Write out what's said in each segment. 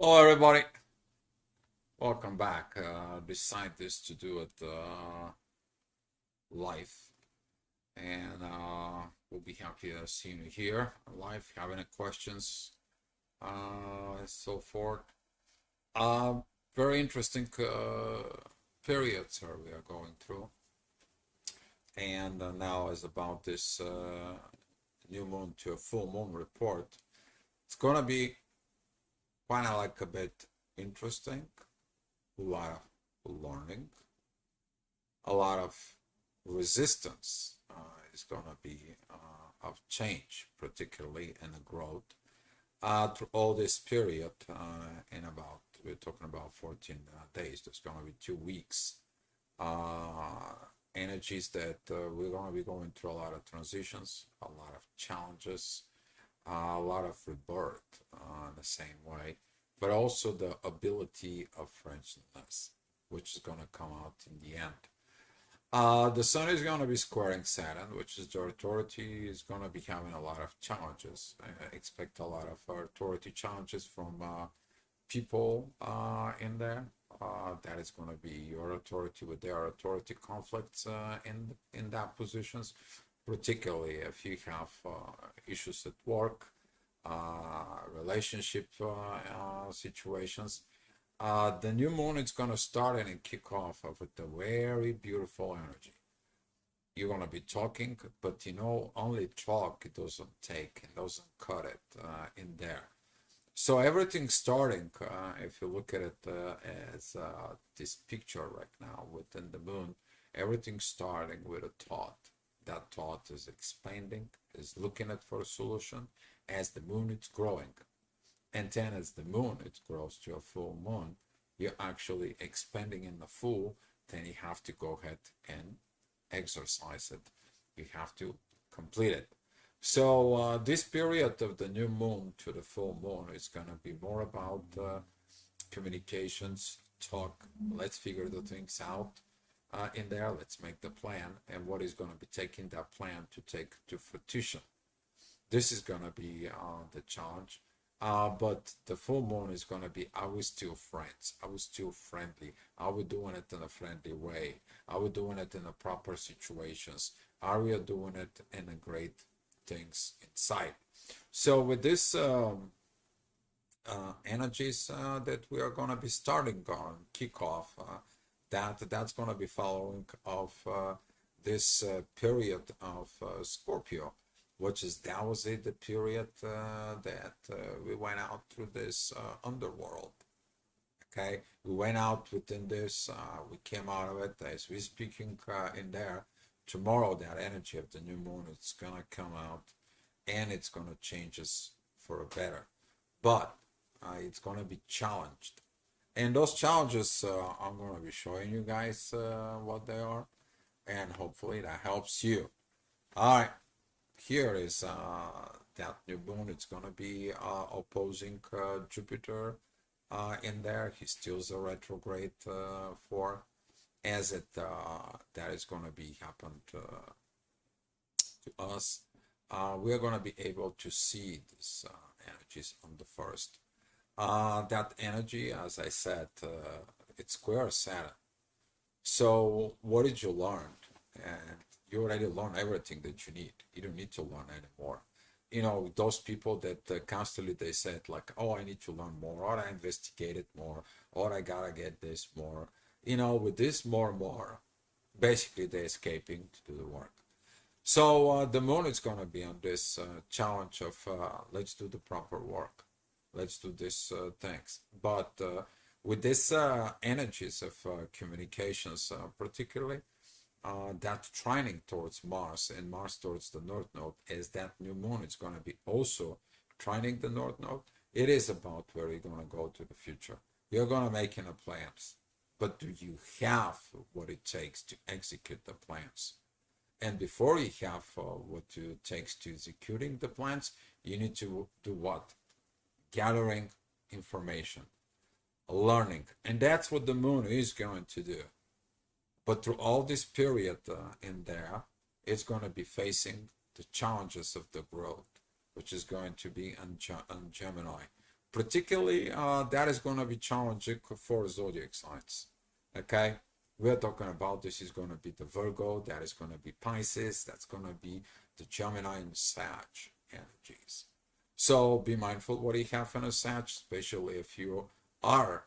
Hello, everybody. Welcome back. Decided this to do it live, and we'll be happy to see you here live. If you have any questions, so forth. Uh, Very interesting periods we are going through, and now is about this new moon to a full moon report. It's gonna be kind of like a bit interesting, a lot of learning, a lot of resistance is going to be of change, particularly in the growth through all this period. In about we're talking about 14 days. There's going to be 2 weeks. Uh, Energies that we're going to be going through a lot of transitions, a lot of challenges, a lot of rebirth in the same way, but also the ability of friendliness, which is going to come out in the end. The sun is going to be squaring Saturn, which is the authority is going to be having a lot of challenges. I expect a lot of authority challenges from people in there. That is going to be your authority with their authority conflicts in that positions, particularly if you have issues at work, relationship situations. The new moon is going to start and kick off with a very beautiful energy. You're going to be talking, but only talk, it doesn't take, it doesn't cut it in there. So everything starting, if you look at it as this picture right now within the moon, everything starting with a thought. That thought is expanding, is looking at for a solution as the moon is growing. And then as the moon, it grows to a full moon, you're actually expanding in the full, then you have to go ahead and exercise it. You have to complete it. So this period of the new moon to the full moon is going to be more about communications, talk. Let's figure the things out in there. Let's make the plan and what is going to be taking that plan to take to fruition. This is going to be the challenge. But the full moon is going to be, are we still friends? Are we still friendly? Are we doing it in a friendly way? Are we doing it in the proper situations? Are we doing it in a great things inside? So with this energies that we are going to be starting on kickoff, that's going to be following of this period of Scorpio, which is that was it the period that we went out through this underworld. Okay, we went out within this, we came out of it as we speaking in there. Tomorrow, that energy of the new moon is gonna come out, and it's gonna change us for a better. But it's gonna be challenged, and those challenges I'm gonna be showing you guys what they are, and hopefully that helps you. All right, here is that new moon. It's gonna be opposing Jupiter in there. He still's a retrograde for as it that is gonna be happened to us. We are gonna be able to see these energies on the first. That energy, as I said, it's square Saturn. So what did you learn? And you already learned everything that you need. You don't need to learn anymore. Those people that constantly they said like, oh, I need to learn more, or I investigated more, or I gotta get this more. With this more and more, basically they're escaping to do the work. So the moon is gonna be on this challenge of let's do the proper work, let's do this things. But with this energies of communications, particularly that training towards Mars and Mars towards the North Node, as that new moon is going to be also training the North Node. It is about where you're going to go to the future. You're going to make in plans, but do you have what it takes to execute the plans? And before you have what it takes to executing the plans, you need to do what? Gathering information, learning, and that's what the moon is going to do. But through all this period in there, it's going to be facing the challenges of the growth, which is going to be on Gemini. particularly that is going to be challenging for zodiac signs. Okay, we're talking about this is going to be the Virgo, that is going to be Pisces, that's going to be the Gemini and Sag energies. So be mindful what you have in a Sag, especially if you are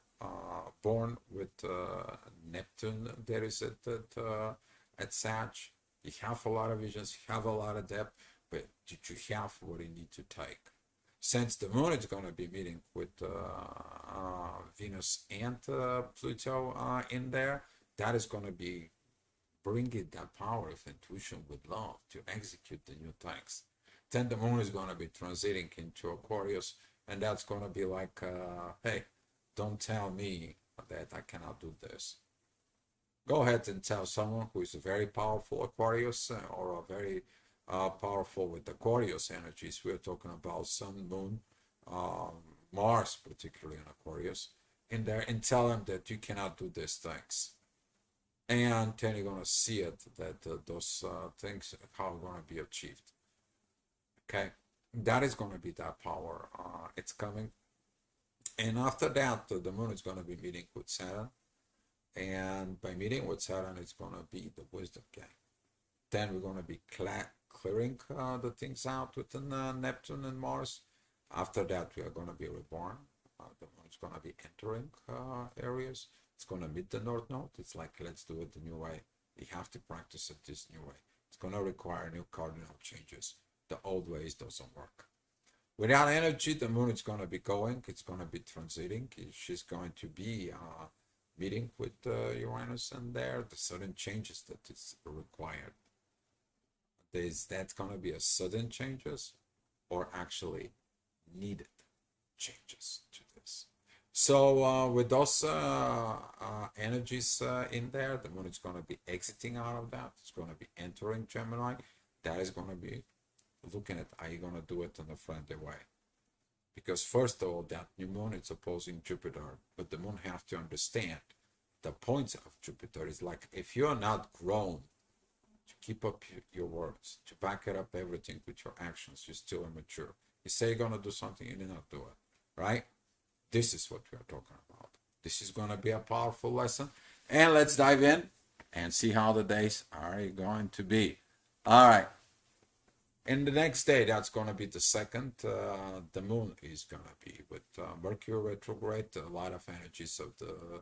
born with Neptune. There is at Sag. You have a lot of visions, you have a lot of depth, but did you have what you need to take? Since the moon is going to be meeting with Venus and Pluto in there, that is going to be bringing that power of intuition with love to execute the new things. Then the moon is going to be transiting into Aquarius, and that's going to be like, hey, don't tell me that I cannot do this. Go ahead and tell someone who is a very powerful Aquarius or a very powerful with Aquarius energies. We're talking about Sun, Moon, Mars, particularly in Aquarius, in there, and tell them that you cannot do these things. And then you're going to see it, that those things, how going to be achieved. Okay, that is going to be that power. It's coming. And after that, the moon is going to be meeting with Saturn. And by meeting with Saturn, it's going to be the wisdom game. Then we're going to be clearing the things out within Neptune and Mars. After that, we are going to be reborn. The moon is going to be entering areas. It's going to meet the North Node. It's like, let's do it the new way. We have to practice it this new way. It's going to require new cardinal changes. The old ways doesn't work. Without energy, the moon is going to be going. It's going to be transiting. She's going to be meeting with Uranus, and there the sudden changes that is required. That's going to be a sudden changes or actually needed changes to this. So with those energies in there, the moon is going to be exiting out of that. It's going to be entering Gemini. That is going to be looking at how you're going to do it in a friendly way. Because first of all, that new moon is opposing Jupiter, but the moon have to understand the points of Jupiter is like, if you're not grown to keep up your words, to back it up everything with your actions, you're still immature. You say you're going to do something, you do not do it, right? This is what we are talking about. This is going to be a powerful lesson. And let's dive in and see how the days are going to be. All right. In the next day, that's going to be the second. The moon is going to be with Mercury retrograde. A lot of energies of the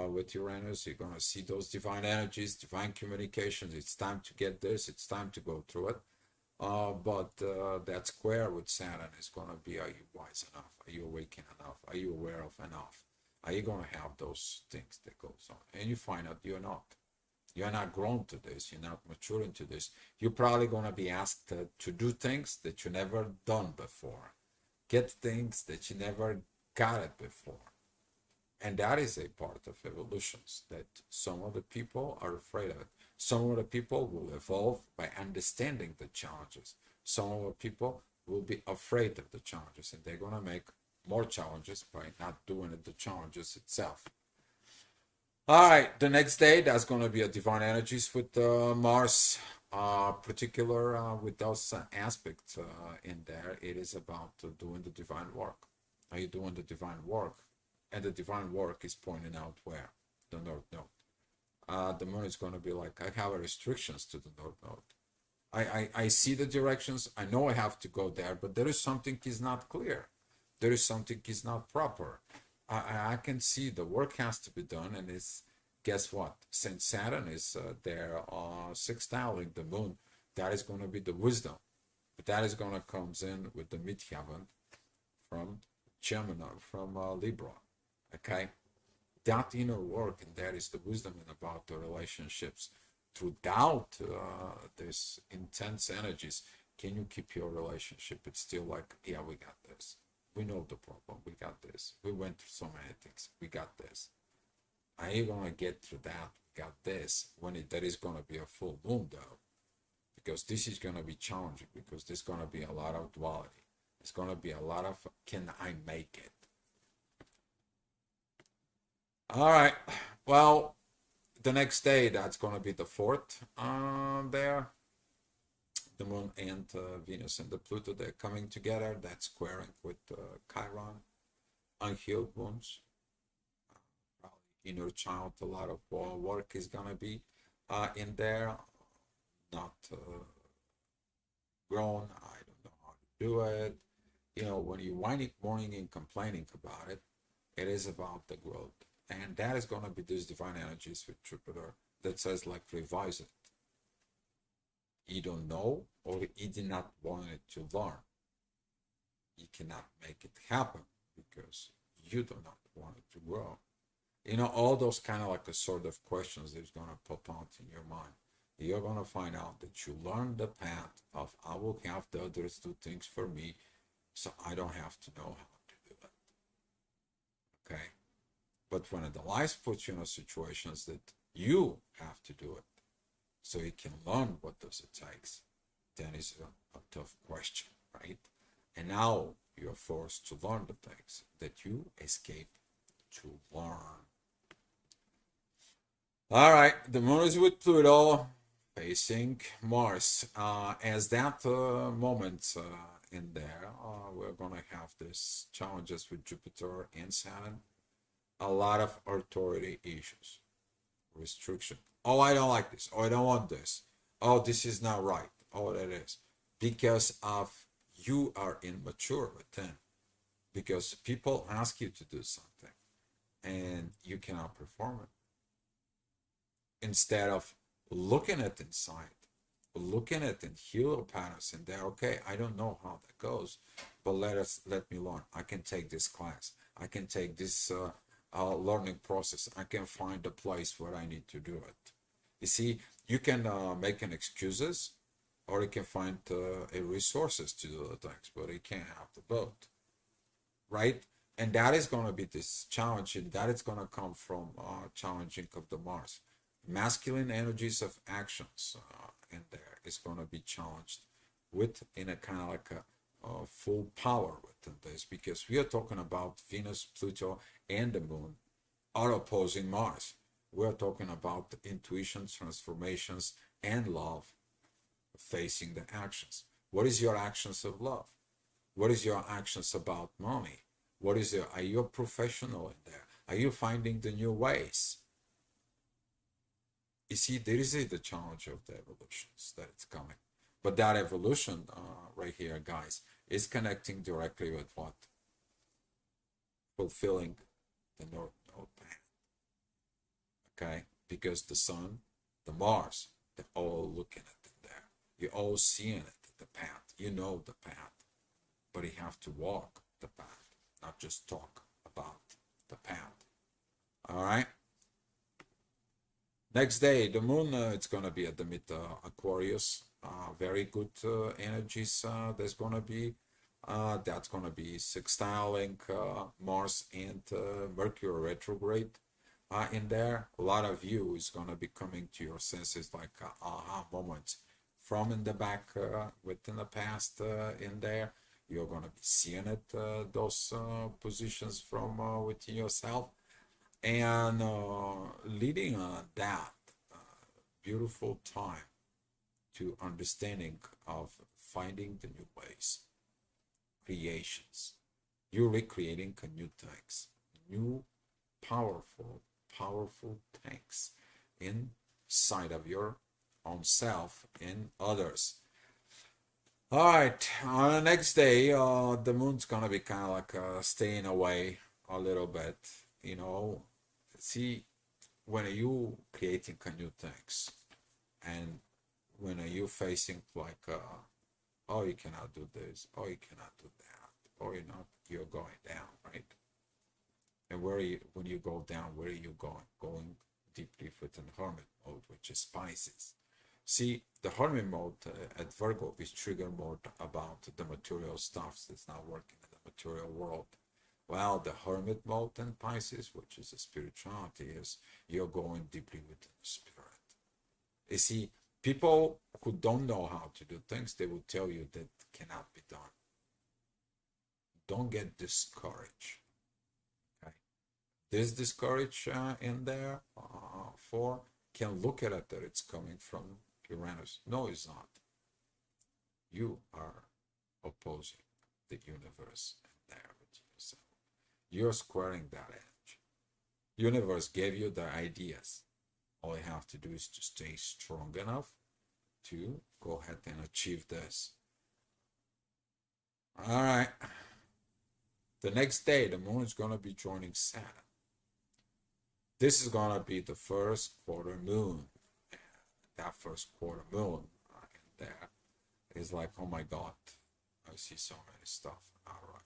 with Uranus. You're going to see those divine energies, divine communications. It's time to get this. It's time to go through it. But that square with Saturn is going to be, are you wise enough? Are you awakened enough? Are you aware of enough? Are you going to have those things that goes on? And you find out you're not. You're not grown to this. You're not mature into this. You're probably going to be asked to do things that you never done before. Get things that you never got it before. And that is a part of evolutions that some of the people are afraid of it. Some of the people will evolve by understanding the challenges. Some of the people will be afraid of the challenges, and they're going to make more challenges by not doing it, the challenges itself. All right, the next day, that's going to be a divine energies with Mars, particular with those aspects in there. It is about doing the divine work. Are you doing the divine work? And the divine work is pointing out where? The North Node. The moon is going to be like, I have restrictions to the North Node. I see the directions. I know I have to go there, but there is something is not clear. There is something is not proper. I can see the work has to be done, and it's, guess what? Since Saturn is there sextiling the moon, that is going to be the wisdom. But that is going to come in with the midheaven from Gemini, from Libra. Okay? That inner work, and that is the wisdom about the relationships. Throughout this intense energies, can you keep your relationship? It's still like, yeah, we got this. We know the problem. We got this. We went through so many things. We got this. Are you going to get through that? We got this. There is going to be a full moon, though. Because this is going to be challenging. Because there's going to be a lot of duality. There's going to be a lot of, can I make it? All right. Well, the next day, that's going to be the 4th there. the moon and Venus and the Pluto, they're coming together. That's squaring with Chiron, unhealed wounds, probably inner child. A lot of work is gonna be in there, not grown. I don't know how to do it. You know, when you're whining, mourning, and complaining about it, it is about the growth, and that is gonna be these divine energies with Jupiter that says like revise it. You don't know, or you did not want it to learn. You cannot make it happen because you do not want it to grow. You know, all those kind of like a sort of questions that's gonna pop out in your mind. You're gonna find out that you learn the path of I will have the others do things for me, so I don't have to know how to do it. Okay? But when the life puts you in situations that you have to do it, so you can learn what does it takes, then it's a tough question, right? And now you're forced to learn the things that you escape to learn. All right, the moon is with Pluto facing Mars. As that moment in there, we're gonna have these challenges with Jupiter and Saturn. A lot of authority issues, restriction. Oh, I don't like this. Oh, I don't want this. Oh, this is not right. Oh, that is because of you are immature within. Because people ask you to do something and you cannot perform it. Instead of looking at inside, looking at and heal patterns in there. Okay, I don't know how that goes, but let me learn. I can take this class. I can take this learning process. I can find a place where I need to do it. You see, you can make an excuses, or you can find a resources to do the things, but you can't have the both, right? And that is going to be this challenge, and that is going to come from challenging of the Mars. Masculine energies of actions in there is going to be challenged with in a kind of like a full power within this, because we are talking about Venus, Pluto, and the moon are opposing Mars. We're talking about the intuition, transformations, and love facing the actions. What is your actions of love? What is your actions about money? What is your, are you a professional in there? Are you finding the new ways? You see, there is the challenge of the evolutions that it's coming. But that evolution right here, guys, is connecting directly with what? Fulfilling the North Node path. Okay? Because the sun, the Mars, they're all looking at it there. You're all seeing it, the path. You know the path. But you have to walk the path, not just talk about the path. All right? Next day, the moon, it's going to be at the mid Aquarius. Very good energies there's going to be. That's going to be sextiling Mars and Mercury retrograde in there. A lot of you is going to be coming to your senses like aha moments from in the back within the past in there. You're going to be seeing it, those positions from within yourself, and leading that beautiful time to understanding of finding the new ways, creations. You're recreating new things, new powerful, powerful things inside of your own self and others. All right, on the next day, the moon's gonna be kind of like staying away a little bit, you know. See, when are you creating new things, and when are you facing like, oh, you cannot do this, oh, you cannot do that, or you're going down, right? And where are you, when you go down, where are you going? Going deeply within hermit mode, which is Pisces. See, the hermit mode at Virgo is trigger mode about the material stuff that's not working in the material world. Well, the hermit mode in Pisces, which is the spirituality, is you're going deeply within the spirit. You see, people who don't know how to do things, they will tell you that cannot be done. Don't get discouraged. Okay, this discourage in there for can look at it that it's coming from Uranus. No, it's not. You are opposing the universe and there with yourself. You're squaring that edge. Universe gave you the ideas. All you have to do is to stay strong enough to go ahead and achieve this. All right. The next day, the moon is going to be joining Saturn. This is going to be the first quarter moon. That first quarter moon in there is like, oh my God, I see so many stuff. All right.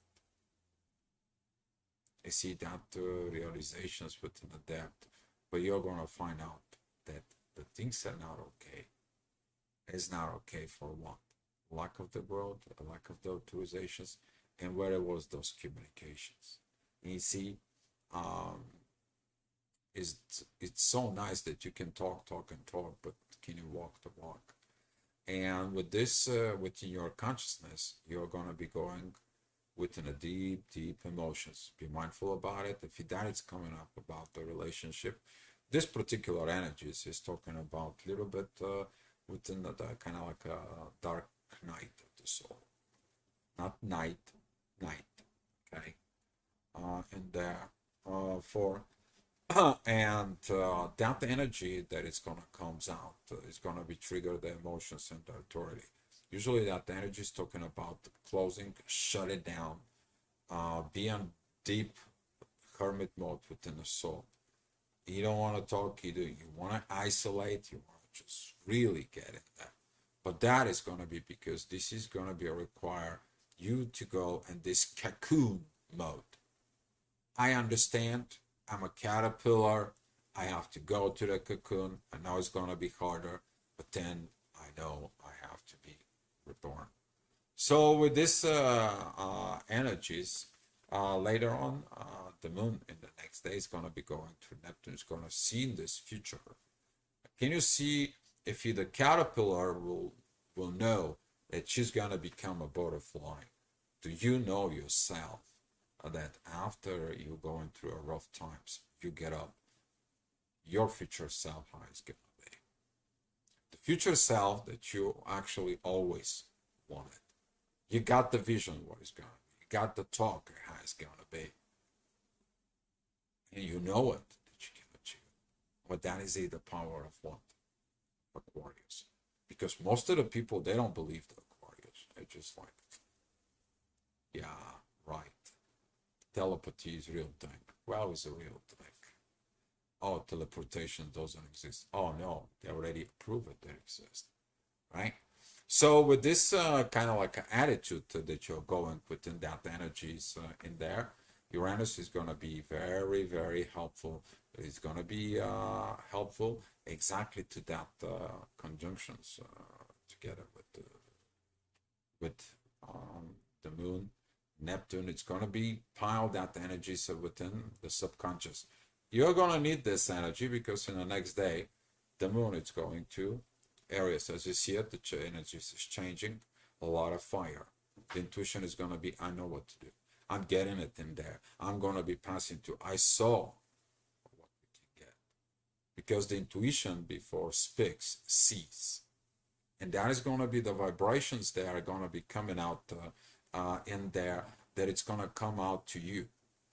I see that realizations within the depth, but you're going to find out that the things are not okay. It's not okay for what? Lack of the world, lack of the authorizations, and where it was those communications. And you see, it's so nice that you can talk and talk, but can you walk the walk? And with this, within your consciousness, you're going to be going within a deep emotions. Be mindful about it. If that is coming up about the relationship, this particular energies is talking about a little bit within the kind of like a dark night of the soul. Not night, okay? And there for and that energy that is gonna comes out is gonna be trigger the emotions and the authority. Usually that energy is talking about closing, shut it down, be on deep hermit mode within the soul. You don't want to talk, you want to isolate, you want to just really get in there. But that is going to be because this is going to be require you to go in this cocoon mode. I understand, I'm a caterpillar, I have to go to the cocoon. I know it's going to be harder, but then I know I have to be reborn. So with this energies, later on, the moon in the next day is going to be going to Neptune. Is going to see in this future. Can you see if the caterpillar will know that she's going to become a butterfly? Do you know yourself that after you're going through a rough times, you get up? Your future self, how is going to be? The future self that you actually always wanted. You got the vision what it's going to be. You got the talk how it's going to be. And you know it that you can achieve. But that is the power of what? Aquarius. Because most of the people, they don't believe the Aquarius. They're just like, yeah, right. Telepathy is a real thing. Well, it's a real thing. Oh, teleportation doesn't exist. Oh, no, they already proved it exists. Right? So with this kind of like attitude that you're going within that energies in there, Uranus is going to be very helpful. It's going to be helpful exactly to that conjunctions together with the moon, Neptune. It's going to be piled that energies within the subconscious. You're going to need this energy because in the next day, the moon is going to Aries. As you see it, the energy is changing. A lot of fire. The intuition is going to be, I know what to do. I'm getting it in there. I'm going to be passing to, I saw what we can get. Because the intuition before speaks, sees. And that is going to be the vibrations that are going to be coming out in there, that it's going to come out to you.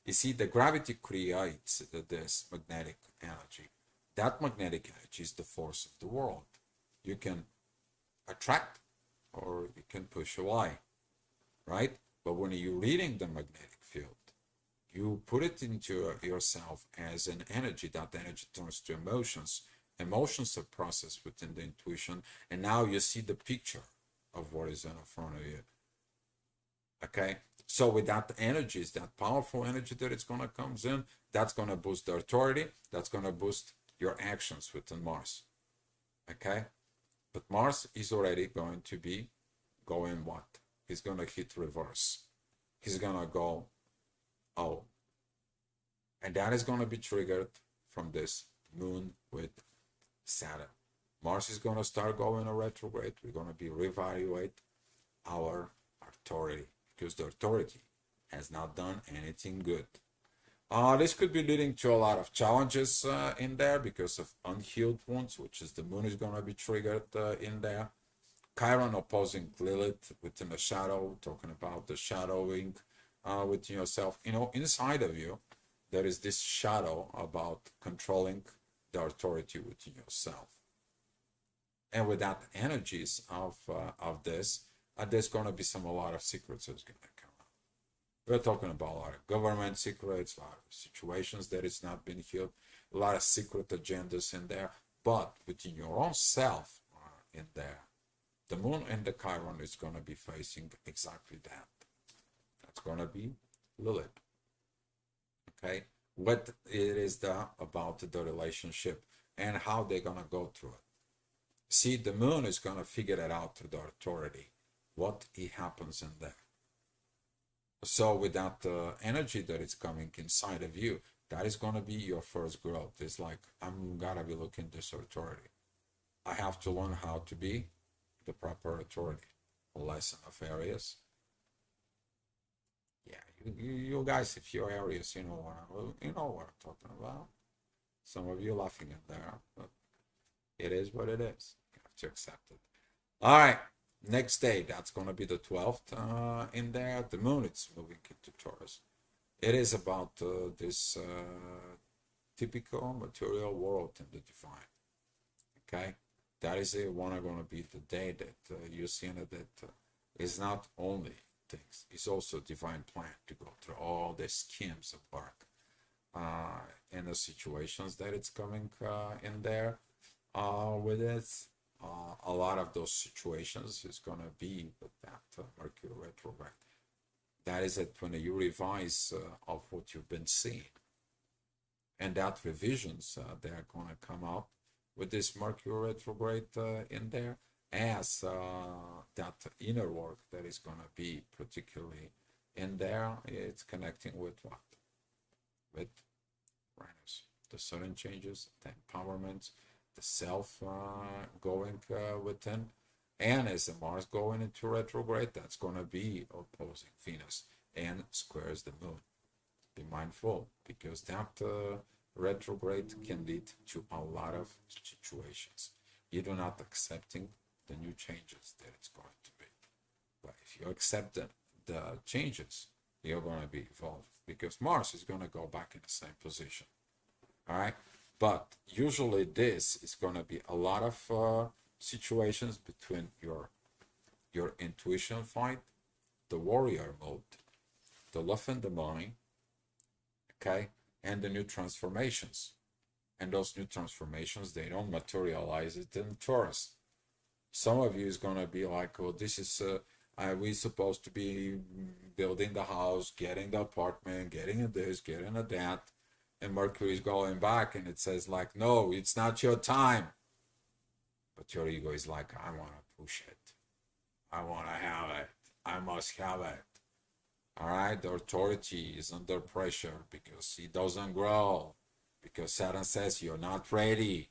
You see, the gravity creates this magnetic energy. That magnetic energy is the force of the world. You can attract or you can push away, right? But when you're reading the magnetic field, you put it into yourself as an energy. That energy turns to emotions. Emotions are processed within the intuition, and now you see the picture of what is in front of you. Okay, so with that energy, is that powerful energy that it's going to comes in, that's going to boost the authority, that's going to boost your actions within Mars. Okay, but Mars is already going to be going what? He's going to hit reverse. He's going to go, oh. And that is going to be triggered from this moon with Saturn. Mars is going to start going a retrograde. We're going to be reevaluate our authority because the authority has not done anything good. This could be leading to a lot of challenges in there because of unhealed wounds, which is the moon is going to be triggered in there. Chiron opposing Lilith within the shadow, talking about the shadowing within yourself. You know, inside of you, there is this shadow about controlling the authority within yourself. And with that energies of this, there's going to be a lot of secrets that's going to come out. We're talking about a lot of government secrets, a lot of situations that it's not been healed, a lot of secret agendas in there. But within your own self, in there, the moon and the Chiron is going to be facing exactly that. That's going to be Lilith. Okay, what it is about the relationship and how they're going to go through it. See, the moon is going to figure it out through the authority, what it happens in there. So with that energy that is coming inside of you, that is going to be your first growth. It's like, I'm going to be looking this authority. I have to learn how to be the proper authority. A lesson of Aries. Yeah, you guys, if you're Aries, you know what I'm talking about. Some of you laughing in there, but it is what it is. You have to accept it. All right, next day, that's going to be the 12th in there. The moon, it's moving into Taurus. It is about this typical material world in the divine. Okay, that is one going to be the day that you're seeing it that is not only things, it's also a divine plan to go through all the schemes of work and the situations that it's coming in there with it. A lot of those situations is going to be with that Mercury retrograde. That is it when you revise of what you've been seeing. And that revisions, they're going to come up with this Mercury retrograde in there as that inner work that is going to be particularly in there. It's connecting with what? With Uranus. The sudden changes, the empowerment, the self going within. And as the Mars going into retrograde, that's going to be opposing Venus and squares the moon. Be mindful, because that retrograde can lead to a lot of situations. You're not accepting the new changes that it's going to be. But if you accept the changes, you're going to be evolved, because Mars is going to go back in the same position. All right? But usually this is going to be a lot of situations between your intuition fight, the warrior mode, the love and the mind, okay, and the new transformations. And those new transformations, they don't materialize it in Taurus. Some of you is going to be like, oh, this is, we supposed to be building the house, getting the apartment, getting this, getting that. And Mercury is going back and it says like, no, it's not your time. But your ego is like, I want to push it. I want to have it. I must have it. All right, the authority is under pressure because it doesn't grow. Because Saturn says you're not ready.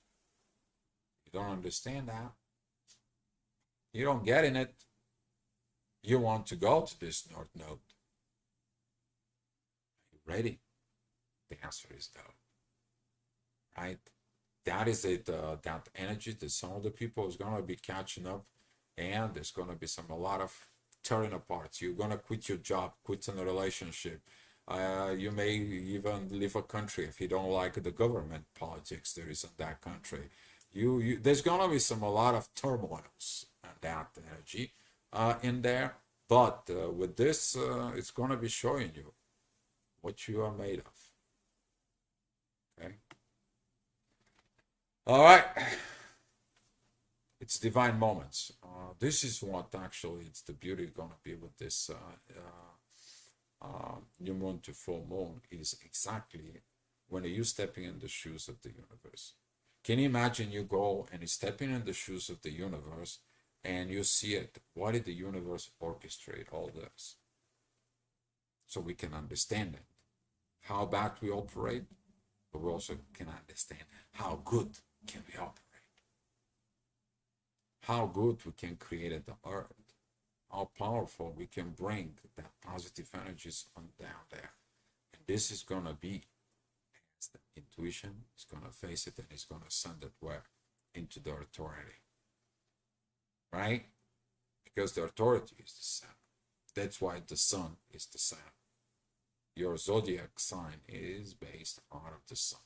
You don't understand that. You don't get in it. You want to go to this North Node. Are you ready? The answer is no. Right? That is it. That energy that some of the people is going to be catching up, and there's going to be a lot of tearing apart. You're going to quit your job, quit in a relationship. You may even leave a country if you don't like the government politics there is in that country. There's going to be a lot of turmoils and that energy in there. But with this, it's going to be showing you what you are made of. Okay. All right. It's divine moments. This is what actually it's the beauty going to be with this new moon to full moon, is exactly when you're stepping in the shoes of the universe. Can you imagine you go and you're stepping in the shoes of the universe and you see it? What did the universe orchestrate all this? So we can understand it. How bad we operate, but we also can understand how good can we operate. How good we can create the earth. How powerful we can bring that positive energies on down there. And this is going to be, the intuition is going to face it and it's going to send it where? Into the authority. Right? because the authority is the center. That's why the sun is the center. Your zodiac sign is based out of the sun.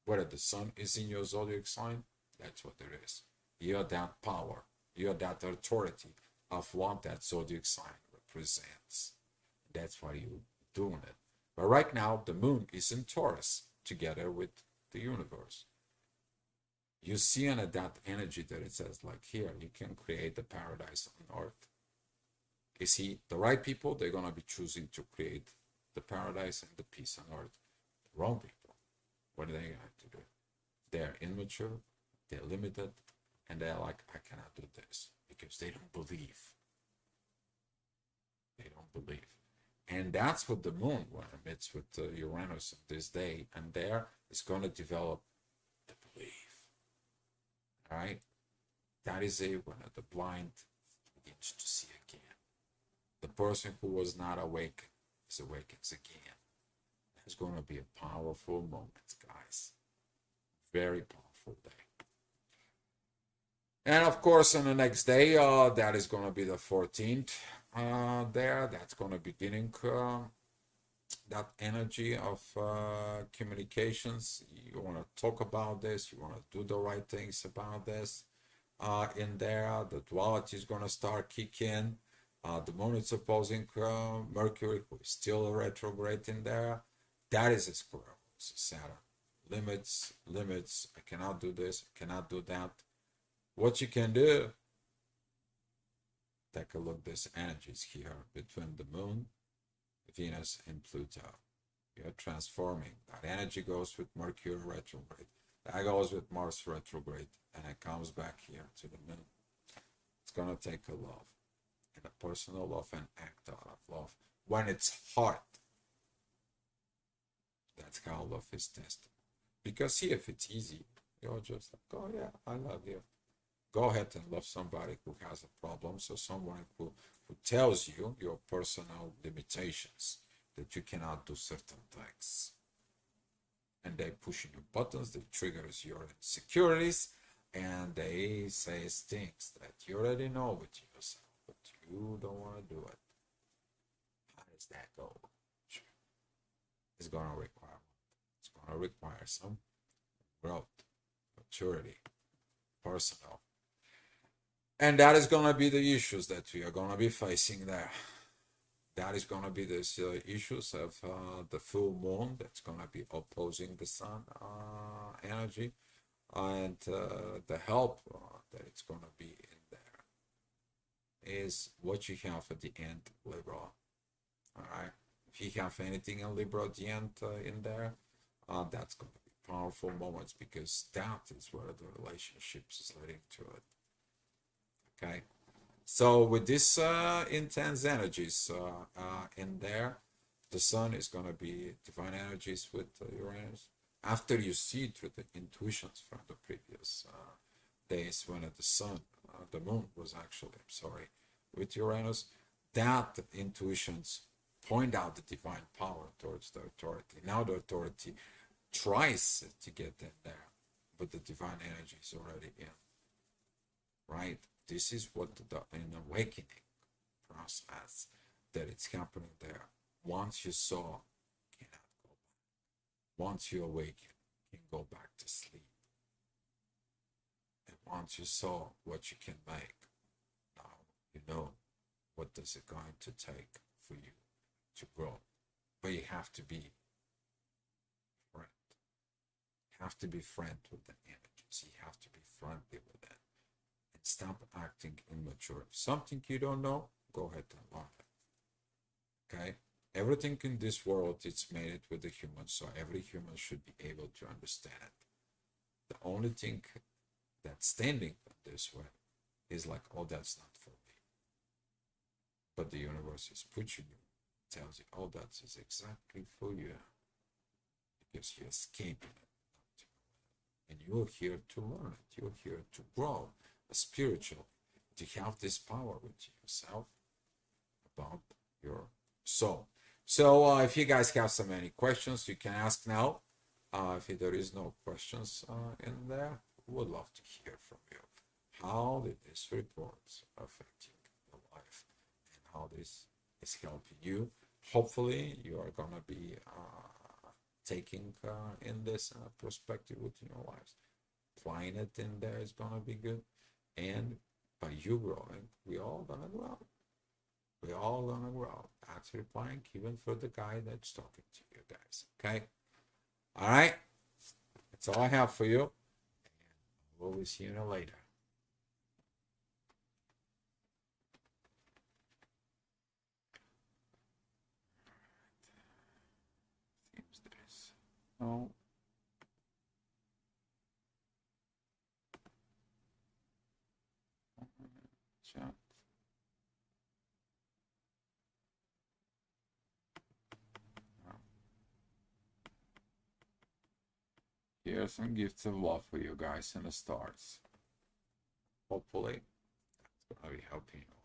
Whether the sun is in your zodiac sign, that's what it is. You're that power, you're that authority of what that zodiac sign represents. That's why you're doing it. But right now, the moon is in Taurus together with the universe. You see in that energy that it says, like here, you can create the paradise on earth. You see, the right people, they're going to be choosing to create the paradise and the peace on earth. The wrong people, what are they going to do? They're immature, they're limited, and they're like, I cannot do this because they don't believe. They don't believe. And that's what the moon, when it meets with Uranus this day, and there is going to develop the belief. All right? That is when the blind begins to see again. The person who was not awake is awakens again. It's going to be a powerful moment, guys. Very powerful day. And of course, on the next day, that is going to be the 14th. That's going to beginning that energy of communications. You want to talk about this. You want to do the right things about this. In there, the duality is going to start kicking. The moon is opposing Mercury, who is still retrograde in there. That is a square. It's Saturn. Limits. I cannot do this. I cannot do that. What you can do, take a look, this energies here between the moon, Venus, and Pluto. You're transforming. That energy goes with Mercury retrograde. That goes with Mars retrograde. And it comes back here to the moon. It's going to take a love. And a personal love and act out of love. When it's hard, that's how love is tested. Because see, if it's easy, you're just like, oh yeah, I love you. Go ahead and love somebody who has a problem. So someone who tells you your personal limitations, that you cannot do certain things. And they pushing your buttons, they triggers your insecurities, and they say things that you already know with yourself, but you don't want to do it. How does that go? It's going to require some growth, maturity, personal. And that is going to be the issues that we are going to be facing there. That is going to be the issues of the full moon that's going to be opposing the sun energy, and the help that it's going to be in there is what you have at the end, Libra. All right. If you have anything in Libra at the end in there, that's going to be powerful moments, because that is where the relationships is leading to it. Okay, so with this intense energies in there, the sun is going to be divine energies with Uranus. After you see through the intuitions from the previous days when the moon was actually, I'm sorry, with Uranus, that intuitions point out the divine power towards the authority. Now the authority tries to get in there, but the divine energy is already in, right? This is what an awakening process that it's happening there. Once you saw, cannot go back. Once you awaken, can go back to sleep. And once you saw what you can make, now you know what is it going to take for you to grow. But you have to be friend. You have to be friend with the energies. You have to be friendly with it. Stop acting immature. If something you don't know, go ahead and learn it. Okay? Everything in this world, it's made with the humans, so every human should be able to understand it. The only thing that's standing this way is like, oh, that's not for me. But the universe is pushing you, tells you, oh, that is exactly for you. Because you're escaping it. And you're here to learn it. You're here to grow. Spiritual, to have this power with yourself about your soul. So if you guys have so many questions, you can ask now. If there is no questions in there, would love to hear from you. How did this report affect you? how this is helping you. Hopefully, you are gonna be taking in this perspective within your lives. Applying it in there is gonna be good, and by you growing, we all gonna grow. We all gonna grow. Actually applying even for the guy that's talking to you guys. Okay. All right. That's all I have for you. We'll see you later. Seems there's no. Chat. Here's some gifts of love for you guys and the stars. Hopefully, that's gonna be helping you.